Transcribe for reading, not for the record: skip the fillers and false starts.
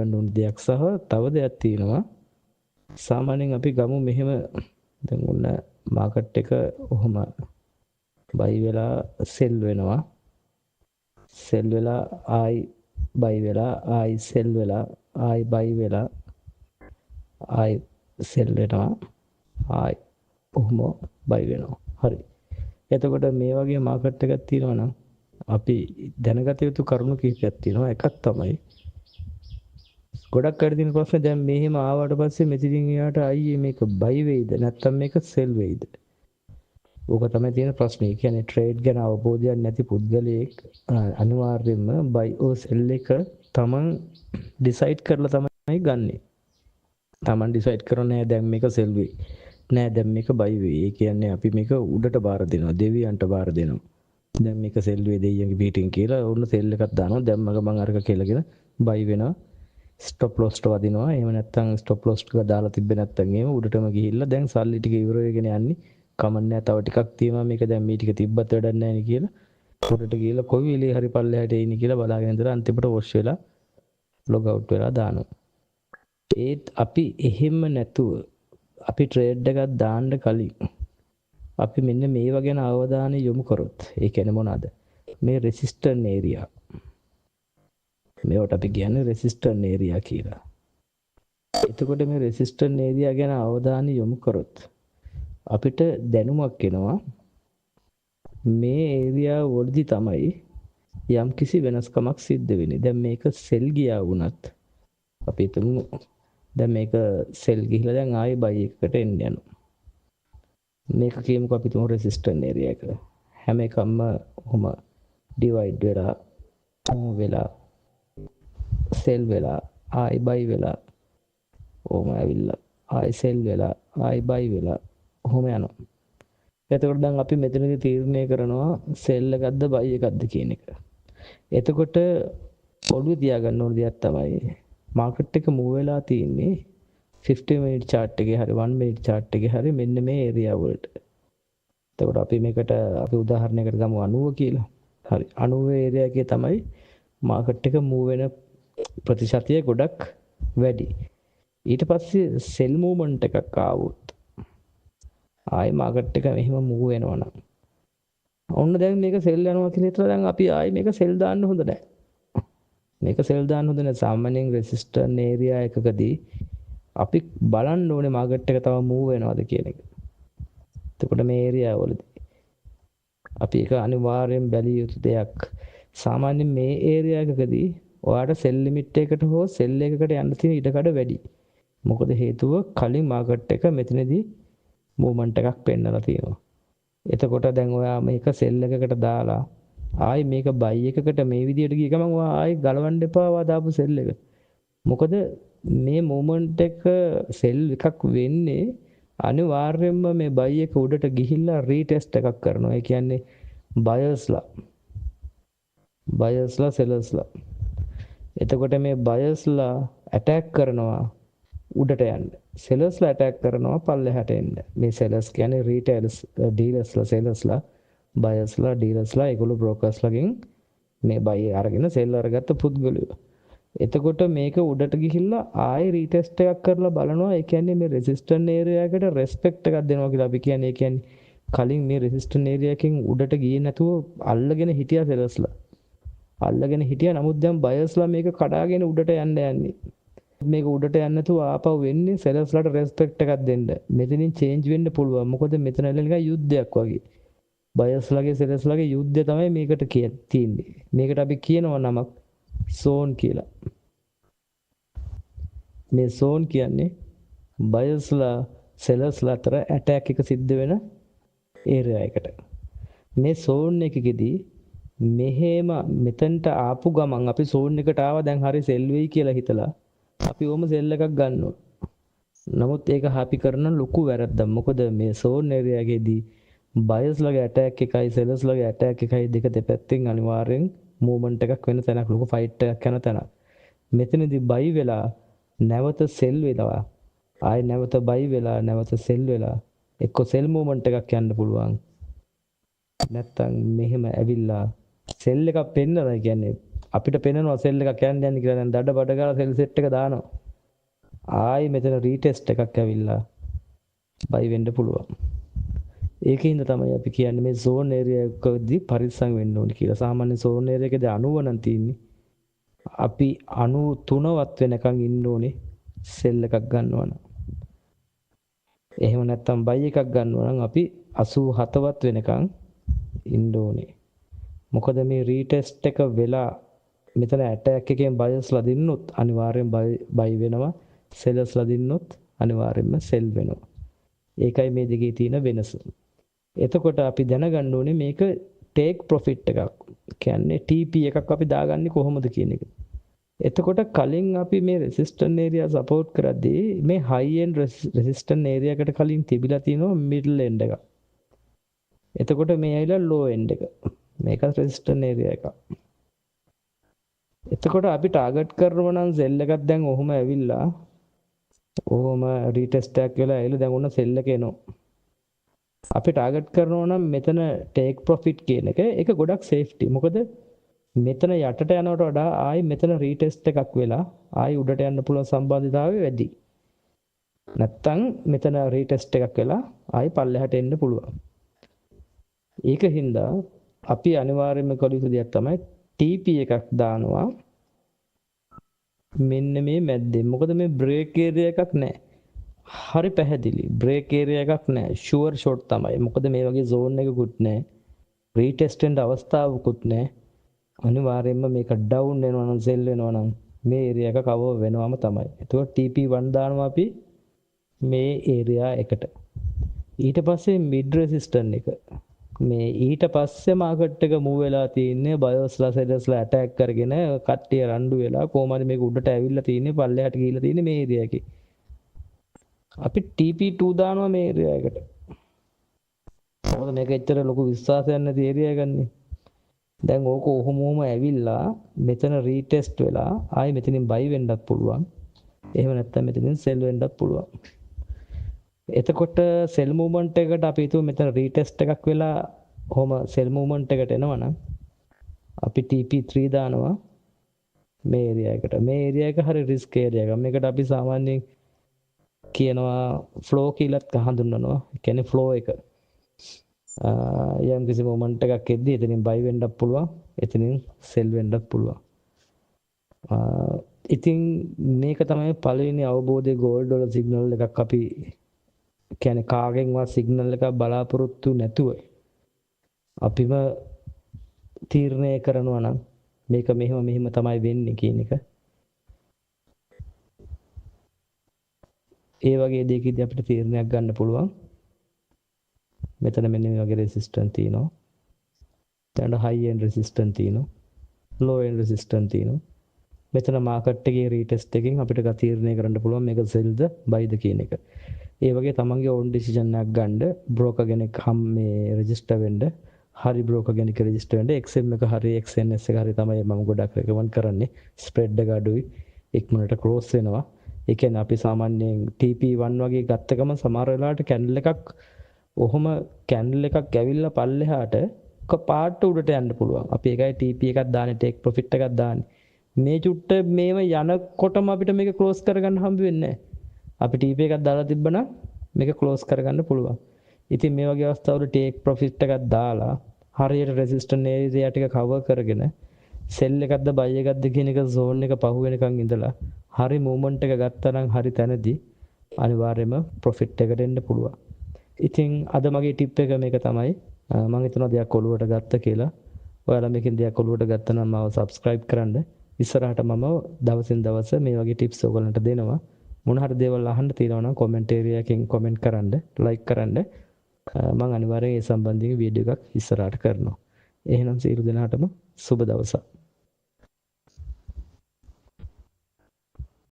තියාගන්න ඕන දෙයක් සහ තව දෙයක් තියෙනවා. සාමාන්‍යයෙන් අපි ගමු මෙහෙම දැන් ඔන්න මාකට් එක ඔහොම බයි වෙලා සෙල් වෙනවා. සෙල් වෙලා ආයි බයි වෙලා ආයි සෙල් වෙලා ආයි බයි වෙලා ආයි සෙල් වෙනවා. ආයි ඔහොම බයි වෙනවා. හරි. එතකොට මේ වගේ මාකට් එකක් තියෙනවා නම් අපි දැනගත යුතු කරුණු කිහිපයක් තියෙනවා. එකක් තමයි ගොඩක් අය තියෙන ප්‍රශ්නේ දැන් මෙහෙම ආවට පස්සේ මෙතනින් එයාට අයියේ මේක බයි වෙයිද නැත්නම් මේක සෙල් වෙයිද? ඕක තමයි තියෙන ප්‍රශ්නේ. කියන්නේ ට්‍රේඩ් ගැන අවබෝධයක් නැති පුද්ගලයෙක් අනිවාර්යයෙන්ම බයි ඕ සෙල් එක තමන් ඩිසයිඩ් කරලා තමයි ගන්නෙ. තමන් ඩිසයිඩ් කරන්නේ දැන් මේක සෙල් වෙයි. නෑ දැන් මේක බයි වෙයි. ඒ කියන්නේ අපි මේක උඩට බාර දෙනවා. දෙවියන්ට බාර දෙනවා. දැන් මේක සෙල් වෙයි දෙයියන්ගේ පිටින් කියලා ඕන සෙල් එකක් දානවා. දැන් මම අරක කියලාගෙන බයි වෙනවා. ස්ටොප් ලොස් ට වදිනවා. එහෙම නැත්නම් ස්ටොප් ලොස් ටික දාලා තිබ්බේ නැත්නම් එහෙම උඩටම ගිහිල්ලා දැන් සල්ලි ටික ඉවර වෙගෙන යන්නේ. කමන්නේ තව ටිකක් තියෙනවා මේක දැන් මේ ටික තිබ්බත් වැඩක් නැහැ නේ කියලා. උඩට ගිහිල්ලා කොයි වෙලේ හරි පල්ලෙහාට එයිනේ කියලා බලාගෙන ඉඳලා අන්තිමට වොෂ් වෙලා ලොග් අවුට් වෙලා දානවා. ඒත් අපි එහෙම නැතුව අපි ට්‍රේඩ් එකක් දාන්න කලින් අපි මෙන්න මේවා ගැන අවධානය යොමු කරොත් ඒ කියන්නේ මොනවාද? මේ රෙසිස්ටන්ට් ඒරියා. මේවට අපි කියන්නේ රෙසිස්ටන්ට් ඒරියා කියලා. එතකොට මේ රෙසිස්ටන්ට් ඒරියා ගැන අවධානය යොමු කරොත් අපිට දැනුමක් එනවා මේ ඒරියා වලදී තමයි යම් කිසි වෙනස්කමක් සිද්ධ වෙන්නේ. දැන් මේක සෙල් ගියා වුණත් අපි හිතමු දැන් මේක සෙල් ගිහිලා දැන් ආයෙ බයි එකකට එන්න යනවා. මේක කියමුකෝ අපි තුමු රෙසිස්ටන්ට් ඒරියා එක. හැම එකක්ම ඔහොම ඩිවයිඩ් වෙලා ඔහොම වෙලා සෙල් වෙලා ආයි බයි වෙලා ඔහොම ඇවිල්ලා ආයි සෙල් වෙලා ආයි බයි වෙලා ඔහොම යනවා. එතකොට දැන් අපි මෙතනදී තීරණය කරනවා සෙල් එකක්ද බයි එකක්ද කියන එක. එතකොට ඔළුවේ තියාගන්න ඕන දෙයක් තමයි මාකට් එක මූව් වෙලා තියෙන්නේ 50 minute chart එකේ හරි 1 minute chart එකේ හරි මෙන්න මේ ඒරියා වලට. එතකොට අපි මේකට අපි උදාහරණයකට ගමු 90 කියලා. හරි 90 ඒරියා එකේ තමයි මාකට් එක මූව් වෙන ප්‍රතිශතය ගොඩක් වැඩි. ඊට පස්සේ සෙල් මූවමන්ට් එකක් ආවොත් ආයි මාකට් එක මෙහෙම මූව් වෙනවා නම් ඔන්න දැන් මේක සෙල් යනවා කියලා හිතලා දැන් අපි ආයි මේක සෙල් දාන්න හොඳ නැහැ. මේක සෙල් දාන්න හොඳ නැහැ. සාමාන්‍යයෙන් රෙසිස්ටන්ට් ඒරියා එකකදී අපි බලන්න ඕනේ මාකට් එක තව මූව් වෙනවද කියන එක. එතකොට මේ ඒරියා වලදී අපි ඒක අනිවාර්යෙන් බැලිය යුතු දෙයක්. සාමාන්‍යයෙන් මේ ඒරියා එකකදී ඔයාට සෙල් ලිමිට් එකකට හෝ සෙල් එකකට යන්න තියෙන ඉඩකඩ වැඩි. මොකද හේතුව කලින් මාකට් එක මෙතනදී මූවමන්ට් එකක් පෙන්නලා තියෙනවා. එතකොට දැන් ඔයා මේක සෙල් එකකට දාලා ආයි මේක බයි එකකට මේ විදියට ගිය ගමන් ඔයා ආයි ගලවන්න එපා ඔයා දාපු සෙල් එක. මොකද මේ මූවමන්ට් එක සෙල් එකක් වෙන්නේ අනිවාර්යයෙන්ම මේ බයි එක උඩට ගිහිල්ලා රීටෙස්ට් එකක් කරනවා. ඒ කියන්නේ බයර්ස්ලා සෙලර්ස්ලා. එතකොට මේ බයර්ස්ලා ඇටැක් කරනවා උඩට යන්න. සෙලර්ස්ලා ඇටැක් කරනවා පල්ලෙහාට එන්න. මේ සෙලර්ස් කියන්නේ රීටේලර්ස්, ඩීලර්ස්ලා, සෙලර්ස්ලා, බයර්ස්ලා, ඩීලර්ස්ලා ඒගොල්ලෝ බ්‍රෝකර්ස්ලාගෙන් මේ බයි අරගෙන සෙල් අරගත්ත පුද්ගලයෝ. එතකොට මේක උඩට ගිහිල්ලා ආයෙ රීටෙස්ට් එකක් කරලා බලනවා. ඒ කියන්නේ මේ රෙසිස්ටන්ට් ඒරියා එකට රෙස්පෙක්ට් එකක් දෙනවා කියලා අපි කියන්නේ. ඒ කියන්නේ කලින් මේ රෙසිස්ටන්ට් ඒරියා එකෙන් උඩට ගියේ නැතුව අල්ලගෙන හිටියා සෙලර්ස්ලා. අල්ලගෙන හිටියා. නමුත් දැන් බයර්ස්ලා මේක කඩාගෙන උඩට යන්නේ. මේක උඩට යන්නේ නැතුව ආපහු වෙන්නේ සෙලර්ස්ලාට රෙස්පෙක්ට් එකක් දෙන්න. මෙතනින් චේන්ජ් වෙන්න පුළුවන්. මොකද මෙතන නිකන් යුද්ධයක් වගේ. බයර්ස්ලාගේ සෙලර්ස්ලාගේ යුද්ධය තමයි මේකට තියෙන්නේ. මේකට අපි කියනවා නමක් සෝන් කියලා. මේ සෝන් කියන්නේ බයර්ස්ලා සෙලර්ස්ලා අතර ඇටැක් එක සිද්ධ වෙන ඒරියා එකට. මේ සෝන් එකකදී මෙහෙම මෙතනට ආපු ගමන් අපි සෝන් එකට ආවා දැන් හරි සෙල් වෙයි කියලා හිතලා අපි ඕම සෙල් එකක් ගන්නවා. නමුත් ඒක අපි කරන ලොකු වැරද්දක්. මොකද මේ සෝන් ඒරියා එකේදී බයර්ස්ලාගේ ඇටැක් එකයි සෙලර්ස්ලාගේ ඇටැක් එකයි දෙක දෙපැත්තෙන් අනිවාර්යෙන් මූවමන්ට් එකක් වෙන තැනක්, ලොකු ෆයිට් එකක් යන තැනක්. මෙතනදී බයි වෙලා නැවත සෙල් වෙලා ආයි නැවත බයි වෙලා නැවත සෙල් වෙලා එක්ක සෙල් මූවමන්ට් එකක් යන්න පුළුවන්. නැත්තම් මෙහෙම ඇවිල්ලා සෙල් එකක් පෙන්නලා කියන්නේ අපිට පේනවා සෙල් එකක් යන්න යන්නේ කියලා. දැන් දඩ බඩ ගාලා සෙල් සෙට් එක දානවා. ආයි මෙතන රීටෙස්ට් එකක් ඇවිල්ලා බයි වෙන්න පුළුවන්. ඒකින්ද තමයි අපි කියන්නේ මේ zone area එකකදී පරිස්සම් වෙන්න ඕනේ කියලා. සාමාන්‍ය zone area එකේදී 90 නම් තියෙන්නේ. අපි 93වත් වෙනකන් ඉන්න ඕනේ සෙල් එකක් ගන්නවා නම්. එහෙම නැත්නම් බයි එකක් ගන්නවා නම් අපි 87වත් වෙනකන් ඉන්න ඕනේ. මොකද මේ රීටෙස්ට් එක වෙලා මෙතන ඇටැක් එකෙන් බයස්ලා දින්නොත් අනිවාර්යෙන් බයි වෙනවා. සෙල්ස්ලා දින්නොත් අනිවාර්යෙන්ම සෙල් වෙනවා. ඒකයි මේ දෙකේ තියෙන වෙනස. එතකොට අපි දැනගන්න ඕනේ මේක ටේක් ප්‍රොෆිට් එකක්. කියන්නේ TP එකක් අපි දාගන්නේ කොහොමද කියන එක. එතකොට කලින් අපි මේ රෙසිස්ටන්ට් ඒරියා සපෝට් කරද්දී මේ හයි එන්ඩ් රෙසිස්ටන්ට් ඒරියා එකට කලින් තිබිලා තියෙනවා මිඩල් එන්ඩ් එක. එතකොට මේ ඇවිල්ලා ලෝ එන්ඩ් එක. මේක රෙසිස්ටන්ට් ඒරියා එක. එතකොට අපි ටාගට් කරනවා නම් සෙල් එකක් දැන් ඔහොම ඇවිල්ලා ඔහොම රීටෙස්ට් එකක් වෙලා ඇවිල්ලා දැන් ඔන්න සෙල් එක එනවා. අපි ටාගට් කරනවා නම් මෙතන ටේක් ප්‍රොෆිට් කියන එක ඒක ගොඩක් සේෆ්ටි. මොකද මෙතන යටට යනවට වඩා ආයි මෙතන රීටෙස්ට් එකක් වෙලා ආයි උඩට යන්න පුළුවන් සම්භාවිතතාවය වැඩි. නැත්තම් මෙතන රීටෙස්ට් එකක් වෙලා ආයි පල්ලෙහාට එන්න පුළුවන්. ඒක හින්දා අපි අනිවාර්යයෙන්ම කළ යුතු දෙයක් තමයි TP එකක් දානවා මෙන්න මේ මැද්දේ. මොකද මේ බ්‍රේක් ඒරියා එකක් නැහැ. හරි පැහැදිලි. බ්‍රේක් ඒරියා එකක් නැහැ. ෂුවර් ෂොට් තමයි. මොකද මේ වගේ zone එකකුත් නැහැ. රීටෙස්ට් වෙන්න අවස්ථාවකුත් නැහැ. අනිවාර්යයෙන්ම මේක ඩවුන් වෙනවා නම් සෙල් වෙනවා නම් මේ ඒරියා එක කවර් වෙනවම තමයි. එතකොට TP1 දානවා අපි මේ ඒරියා එකට. ඊට පස්සේ මිඩ් රෙසිස්ටන්ට් එක. මේ ඊට පස්සේ මාකට් එක මූව් වෙලා තින්නේ බයෝස්ලා සෙල්ස්ලා ඇටැක් කරගෙන කට්ටිය රණ්ඩු වෙලා කොහමද මේක උඩට ඇවිල්ලා තින්නේ පල්ලෙහාට ගිහිල්ලා තින්නේ මේ ඒරියා එකේ. අපි TP2 දානවා මේ ඒරියා එකට. මොකද මේක ඇත්තට ලොකු විශ්වාසයක් නැති ඒරියා එකක් නේ. දැන් ඕක ඔහොමම ඇවිල්ලා මෙතන රීටෙස්ට් වෙලා ආයි මෙතනින් බයි වෙන්නත් පුළුවන්. එහෙම නැත්නම් මෙතනින් සෙල් වෙන්නත් පුළුවන්. එතකොට සෙල් මූවමන්ට් එකට අපි හිතුව මෙතන රීටෙස්ට් එකක් වෙලා කොහොම සෙල් මූවමන්ට් එකට එනවනම් අපි TP3 දානවා මේ ඒරියා එකට. මේ ඒරියා එක හරි රිස්ක් ඒරියා එකක්. මේකට අපි සාමාන්‍යයෙන් කියනවා ෆ්ලෝ කියලාත් හඳුන්වනවා. ඒ කියන්නේ ෆ්ලෝ එක. යම් කිසි මොමන්ට් එකක් එද්දී එතනින් බයි වෙන්නත් පුළුවන්, එතනින් සෙල් වෙන්නත් පුළුවන්. ඉතින් මේක තමයි පළවෙනි අවබෝධයේ ගෝල්ඩ් වල සිග්නල් එකක් අපි කියන්නේ කාගෙන්වත් සිග්නල් එකක් බලාපොරොත්තු නැතුව අපිම තීරණය කරනවා නම් මේක මෙහෙම තමයි වෙන්නේ කියන එක. ඒ වගේ දෙයකදී අපිට තීරණයක් ගන්න පුළුවන්. මෙතන මෙන්න මේ වගේ රෙසිස්ටන්ට් තියෙනවා. දැන් හයි එන්ඩ් රෙසිස්ටන්ට් තියෙනවා. ලෝ එන්ඩ් රෙසිස්ටන්ට් තියෙනවා. මෙතන මාකට් එකේ රීටෙස්ට් එකකින් අපිට තීරණය කරන්න පුළුවන් මේක සෙල්ද බයිද කියන එක. ඒ වගේ තමන්ගේ ඕන් ඩිසිෂන් එකක් ගන්න බ්‍රෝකර් කෙනෙක් මේ රෙජිස්ටර් වෙන්න හරි බ්‍රෝකර් කෙනෙක් රෙජිස්ටර් වෙන්න XM එක හරි XNS එක හරි තමයි මම ගොඩක් රෙකමන්ඩ් කරන්නේ. ස්ප්‍රෙඩ් එක අඩුයි. ඉක්මනට ක්‍රෝස් වෙනවා. ඒ කියන්නේ අපි සාමාන්‍යයෙන් TP1 වගේ ගත්ත ගමන් සමහර වෙලාවට කැන්ඩල් එකක් ඔහොම කැන්ඩල් එකක් ඇවිල්ලා පල්ලෙහාට පාට උඩට යන්න පුළුවන්. අපි ඒකයි TP එකක් දාන්නේ ටේක් ප්‍රොෆිට් එකක් දාන්නේ. මේ චුට්ට මේව යනකොටම අපිට මේක ක්ලෝස් කරගන්න හම්බ වෙන්නේ නැහැ. අපි TP එකක් දාලා තිබ්බනම් මේක ක්ලෝස් කරගන්න පුළුවන්. ඉතින් මේ වගේ අවස්ථාවල ටේක් ප්‍රොෆිට් එකක් දාලා හරියට රෙසිස්ටන්ට් ඒරියා ටික කවර් කරගෙන සෙල් එකක්ද බයි එකක්ද කියන එක zone එක පහු වෙනකන් ඉඳලා හරි මූවමන්ට් එක ගත්තා නම් හරි තැනදී අනිවාර්යයෙන්ම ප්‍රොෆිට් එකට එන්න පුළුවන්. ඉතින් අද මගේ ටිප් එක මේක තමයි. මම හිතනවා දෙයක් ඔලුවට ගත්ත කියලා. ඔයාලා මේකෙන් දෙයක් ඔලුවට ගත්තා නම් මාව subscribe කරන්න. ඉස්සරහට මම දවසින් දවස මේ වගේ ටිප්ස් ඔයගලන්ට දෙනවා. මොන හරි දේවල් අහන්න තියෙනවා නම් කමෙන්ට් ඒරියා එකෙන් කමෙන්ට් කරන්න, ලයික් කරන්න. මම අනිවාර්යෙන් ඒ සම්බන්ධයෙන් වීඩියෝ එකක් ඉස්සරහට කරනවා. එහෙනම් සියලු දෙනාටම සුබ දවසක්.